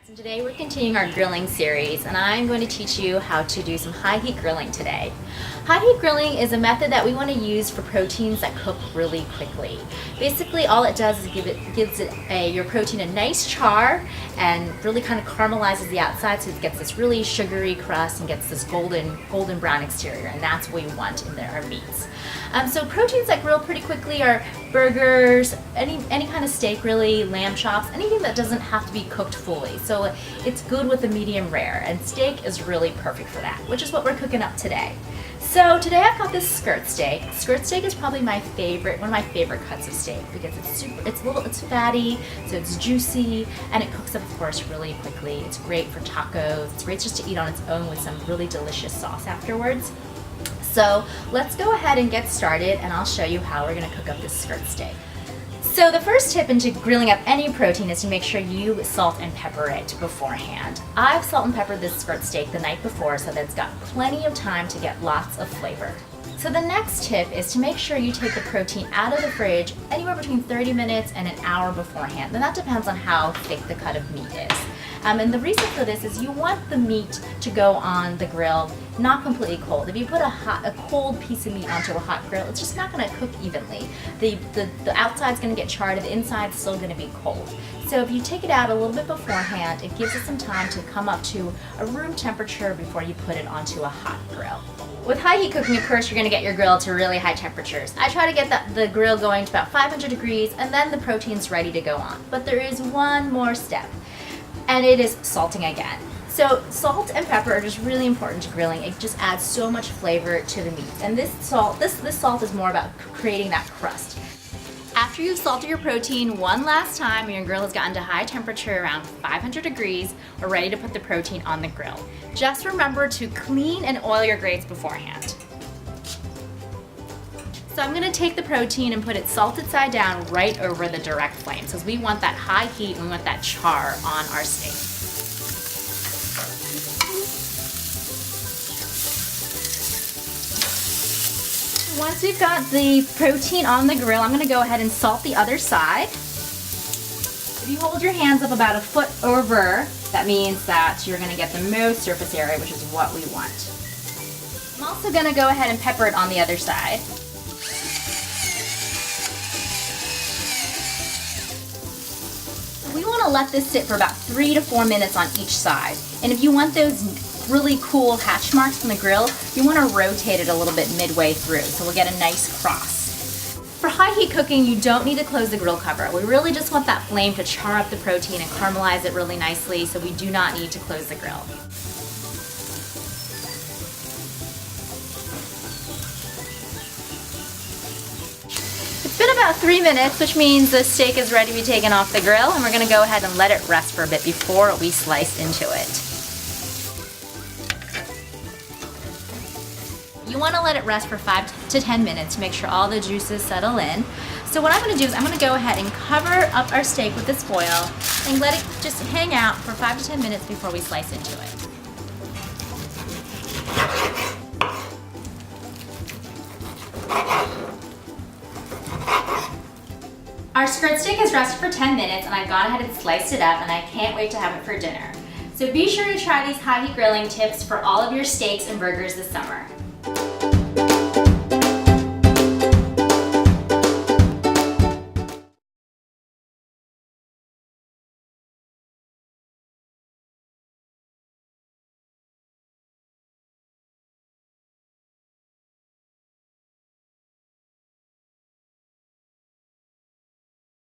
And today we're continuing our grilling series, and I'm going to teach you how to do some high heat grilling today. High heat grilling is a method that we want to use for proteins that cook really quickly. Basically all it does is gives your protein a nice char and really kind of caramelizes the outside so it gets this really sugary crust and gets this golden brown exterior, and that's what we want in our meats. So proteins that grill pretty quickly are burgers, any kind of steak really, lamb chops, anything that doesn't have to be cooked fully. So it's good with a medium rare, and steak is really perfect for that, which is what we're cooking up today. So today I've got this skirt steak. Skirt steak is probably one of my favorite cuts of steak because it's fatty, so it's juicy, and it cooks up, of course, really quickly. It's great for tacos. It's great just to eat on its own with some really delicious sauce afterwards. So let's go ahead and get started, and I'll show you how we're going to cook up this skirt steak. So the first tip into grilling up any protein is to make sure you salt and pepper it beforehand. I've salt and peppered this skirt steak the night before so that it's got plenty of time to get lots of flavor. So the next tip is to make sure you take the protein out of the fridge anywhere between 30 minutes and an hour beforehand. And that depends on how thick the cut of meat is. And the reason for this is you want the meat to go on the grill not completely cold. If you put a cold piece of meat onto a hot grill, it's just not going to cook evenly. The outside's going to get charred, the inside's still going to be cold. So if you take it out a little bit beforehand, it gives it some time to come up to a room temperature before you put it onto a hot grill. With high heat cooking, of course, you're going to get your grill to really high temperatures. I try to get the grill going to about 500 degrees, and then the protein's ready to go on. But there is one more step, and it is salting again. So salt and pepper are just really important to grilling. It just adds so much flavor to the meat. And this salt is more about creating that crust. After you've salted your protein one last time and your grill has gotten to high temperature around 500 degrees, we're ready to put the protein on the grill. Just remember to clean and oil your grates beforehand. So I'm going to take the protein and put it salted side down right over the direct flame, because we want that high heat and we want that char on our steak. Once we've got the protein on the grill, I'm going to go ahead and salt the other side. If you hold your hands up about a foot over, that means that you're going to get the most surface area, which is what we want. I'm also going to go ahead and pepper it on the other side. We want to let this sit for about 3 to 4 minutes on each side. And if you want those really cool hatch marks from the grill, you want to rotate it a little bit midway through so we'll get a nice cross. For high heat cooking, you don't need to close the grill cover. We really just want that flame to char up the protein and caramelize it really nicely, so we do not need to close the grill. It's been about 3 minutes, which means the steak is ready to be taken off the grill, and we're going to go ahead and let it rest for a bit before we slice into it. You want to let it rest for 5 to 10 minutes to make sure all the juices settle in. So what I'm going to do is I'm going to go ahead and cover up our steak with this foil and let it just hang out for 5 to 10 minutes before we slice into it. Our skirt steak has rested for 10 minutes, and I've gone ahead and sliced it up, and I can't wait to have it for dinner. So be sure to try these high heat grilling tips for all of your steaks and burgers this summer.